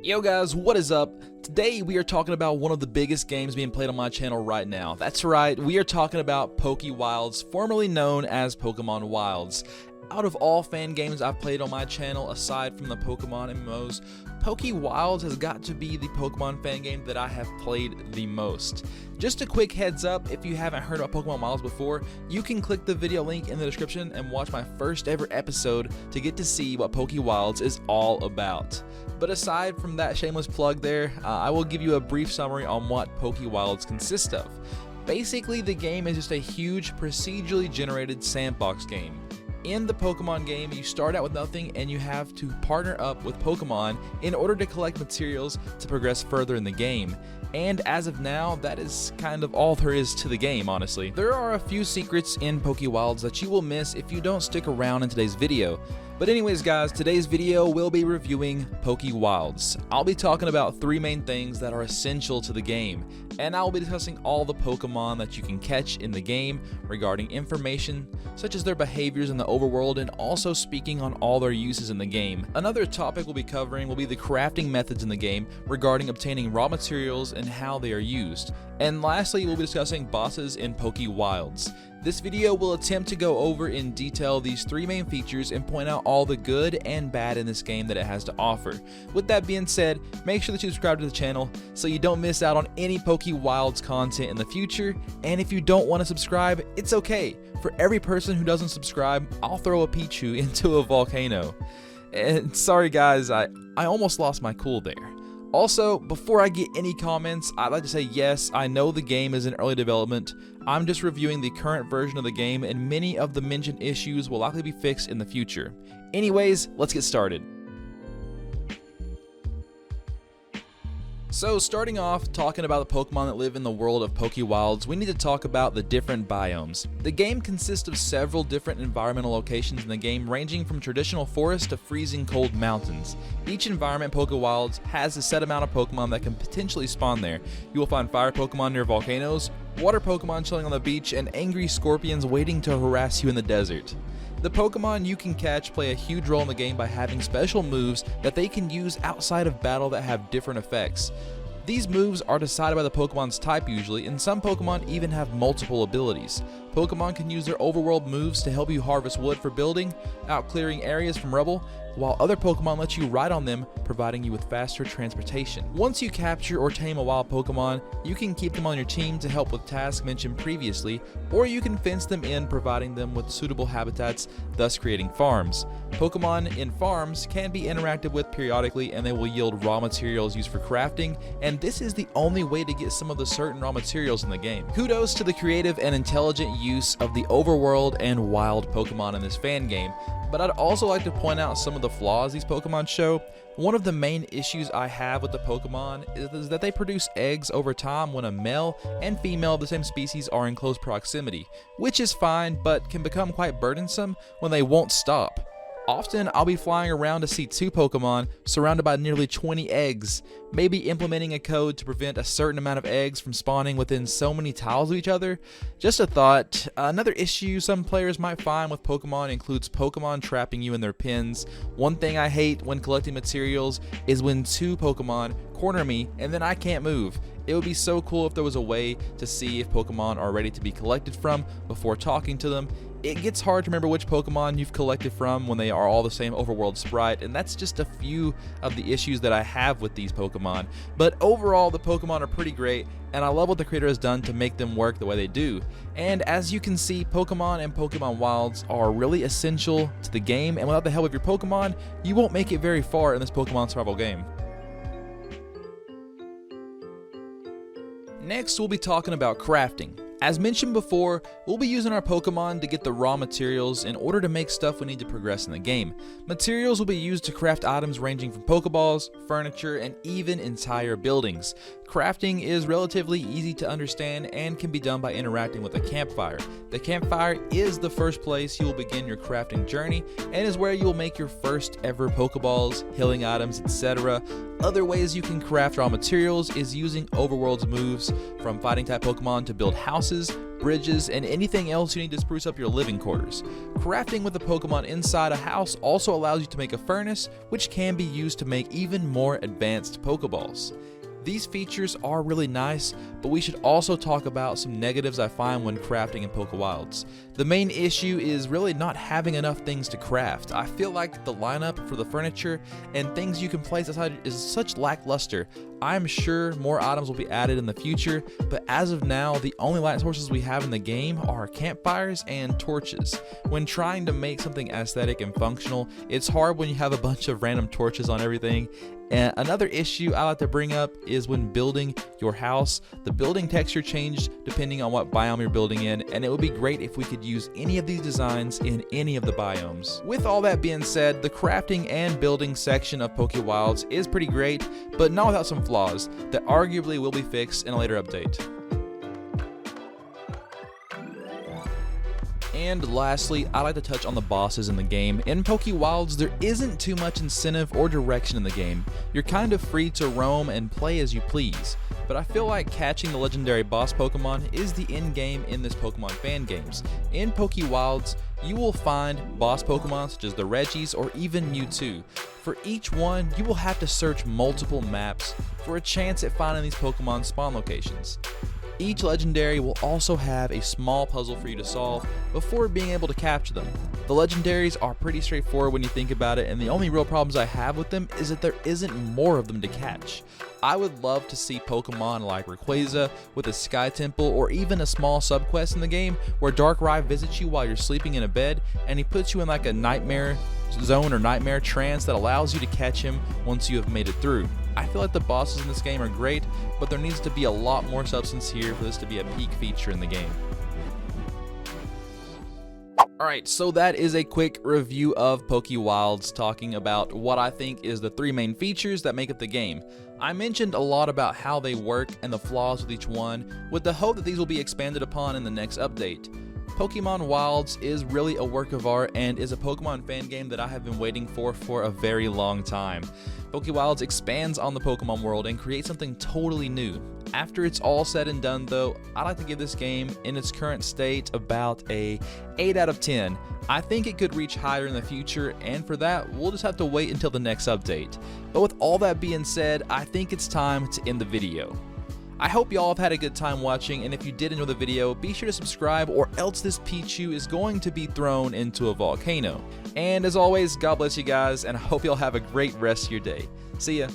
Yo guys, what is up? Today we are talking about one of the biggest games being played on my channel right now. That's right, we are talking about PokeWilds, formerly known as Pokemon Wilds. Out of all fan games I've played on my channel, aside from the Pokemon MMOs, PokeWilds has got to be the Pokemon fan game that I have played the most. Just a quick heads up, if you haven't heard about Pokemon Wilds before, you can click the video link in the description and watch my first ever episode to get to see what PokeWilds is all about. But aside from that shameless plug there, I will give you a brief summary on what PokeWilds consists of. Basically, the game is just a huge procedurally generated sandbox game. In the Pokemon game, you start out with nothing and you have to partner up with Pokemon in order to collect materials to progress further in the game. And as of now, that is kind of all there is to the game, honestly. There are a few secrets in PokeWilds that you will miss if you don't stick around in today's video. But anyways guys, today's video will be reviewing PokeWilds. I'll be talking about three main things that are essential to the game, and I'll be discussing all the Pokemon that you can catch in the game regarding information such as their behaviors in the overworld, and also speaking on all their uses in the game. Another topic we'll be covering will be the crafting methods in the game regarding obtaining raw materials and how they are used. And lastly, we'll be discussing bosses in PokeWilds. This video will attempt to go over in detail these three main features and point out all the good and bad in this game that it has to offer. With that being said, make sure that you subscribe to the channel so you don't miss out on any PokeWilds content in the future. And if you don't want to subscribe, it's okay. For every person who doesn't subscribe, I'll throw a Pichu into a volcano. And sorry guys, I almost lost my cool there. Also, before I get any comments, I'd like to say yes, I know the game is in early development. I'm just reviewing the current version of the game, and many of the mentioned issues will likely be fixed in the future. Anyways, let's get started. So starting off, talking about the Pokemon that live in the world of PokeWilds, we need to talk about the different biomes. The game consists of several different environmental locations in the game, ranging from traditional forests to freezing cold mountains. Each environment in PokeWilds has a set amount of Pokemon that can potentially spawn there. You will find fire Pokemon near volcanoes, water Pokemon chilling on the beach, and angry scorpions waiting to harass you in the desert. The Pokemon you can catch play a huge role in the game by having special moves that they can use outside of battle that have different effects. These moves are decided by the Pokemon's type usually, and some Pokemon even have multiple abilities. Pokemon can use their overworld moves to help you harvest wood for building, out clearing areas from rubble, while other Pokemon let you ride on them, providing you with faster transportation. Once you capture or tame a wild Pokemon, you can keep them on your team to help with tasks mentioned previously, or you can fence them in, providing them with suitable habitats, thus creating farms. Pokemon in farms can be interacted with periodically, and they will yield raw materials used for crafting, and this is the only way to get some of the certain raw materials in the game. Kudos to the creative and intelligent use of the overworld and wild Pokemon in this fan game, but I'd also like to point out some of the flaws these Pokemon show. One of the main issues I have with the Pokemon is that they produce eggs over time when a male and female of the same species are in close proximity, which is fine but can become quite burdensome when they won't stop. Often I'll be flying around to see two Pokemon surrounded by nearly 20 eggs, maybe implementing a code to prevent a certain amount of eggs from spawning within so many tiles of each other. Just a thought. Another issue some players might find with Pokemon includes Pokemon trapping you in their pens. One thing I hate when collecting materials is when two Pokemon corner me and then I can't move. It would be so cool if there was a way to see if Pokemon are ready to be collected from before talking to them. It gets hard to remember which Pokemon you've collected from when they are all the same overworld sprite, and that's just a few of the issues that I have with these Pokemon. But overall, the Pokemon are pretty great, and I love what the creator has done to make them work the way they do. And as you can see, Pokemon and Pokemon Wilds are really essential to the game, and without the help of your Pokemon, you won't make it very far in this Pokemon survival game. Next, we'll be talking about crafting. As mentioned before, we'll be using our Pokemon to get the raw materials in order to make stuff we need to progress in the game. Materials will be used to craft items ranging from Pokeballs, furniture, and even entire buildings. Crafting is relatively easy to understand and can be done by interacting with a campfire. The campfire is the first place you will begin your crafting journey and is where you will make your first ever Pokeballs, healing items, etc. Other ways you can craft raw materials is using Overworld's moves, from fighting type Pokemon to build houses, bridges, and anything else you need to spruce up your living quarters. Crafting with a Pokemon inside a house also allows you to make a furnace, which can be used to make even more advanced Pokeballs. These features are really nice, but we should also talk about some negatives I find when crafting in PokeWilds. The main issue is really not having enough things to craft. I feel like the lineup for the furniture and things you can place outside is such lackluster. I'm sure more items will be added in the future, but as of now, the only light sources we have in the game are campfires and torches. When trying to make something aesthetic and functional, it's hard when you have a bunch of random torches on everything. And another issue I like to bring up is when building your house. The building texture changed depending on what biome you're building in, and it would be great if we could use any of these designs in any of the biomes. With all that being said, the crafting and building section of PokeWilds is pretty great, but not without some flaws that arguably will be fixed in a later update. And lastly, I like to touch on the bosses in the game. In PokeWilds, there isn't too much incentive or direction in the game. You're kind of free to roam and play as you please. But I feel like catching the legendary boss Pokemon is the end game in this Pokemon fan games. In PokeWilds, you will find boss Pokemon such as the Regis or even Mewtwo. For each one, you will have to search multiple maps for a chance at finding these Pokemon spawn locations. Each legendary will also have a small puzzle for you to solve before being able to capture them. The legendaries are pretty straightforward when you think about it, and the only real problems I have with them is that there isn't more of them to catch. I would love to see Pokemon like Rayquaza with a Sky Temple, or even a small subquest in the game where Darkrai visits you while you're sleeping in a bed and he puts you in like a nightmare zone or nightmare trance that allows you to catch him once you have made it through. I feel like the bosses in this game are great, but there needs to be a lot more substance here for this to be a peak feature in the game. Alright, so that is a quick review of PokeWilds, talking about what I think is the three main features that make up the game. I mentioned a lot about how they work and the flaws with each one, with the hope that these will be expanded upon in the next update. Pokemon Wilds is really a work of art and is a Pokemon fan game that I have been waiting for a very long time. PokeWilds expands on the Pokemon world and creates something totally new. After it's all said and done though, I like to give this game in its current state about a 8 out of 10. I think it could reach higher in the future, and for that, we'll just have to wait until the next update. But with all that being said, I think it's time to end the video. I hope y'all have had a good time watching, and if you did enjoy the video, be sure to subscribe or else this Pichu is going to be thrown into a volcano. And as always, God bless you guys, and I hope y'all have a great rest of your day. See ya.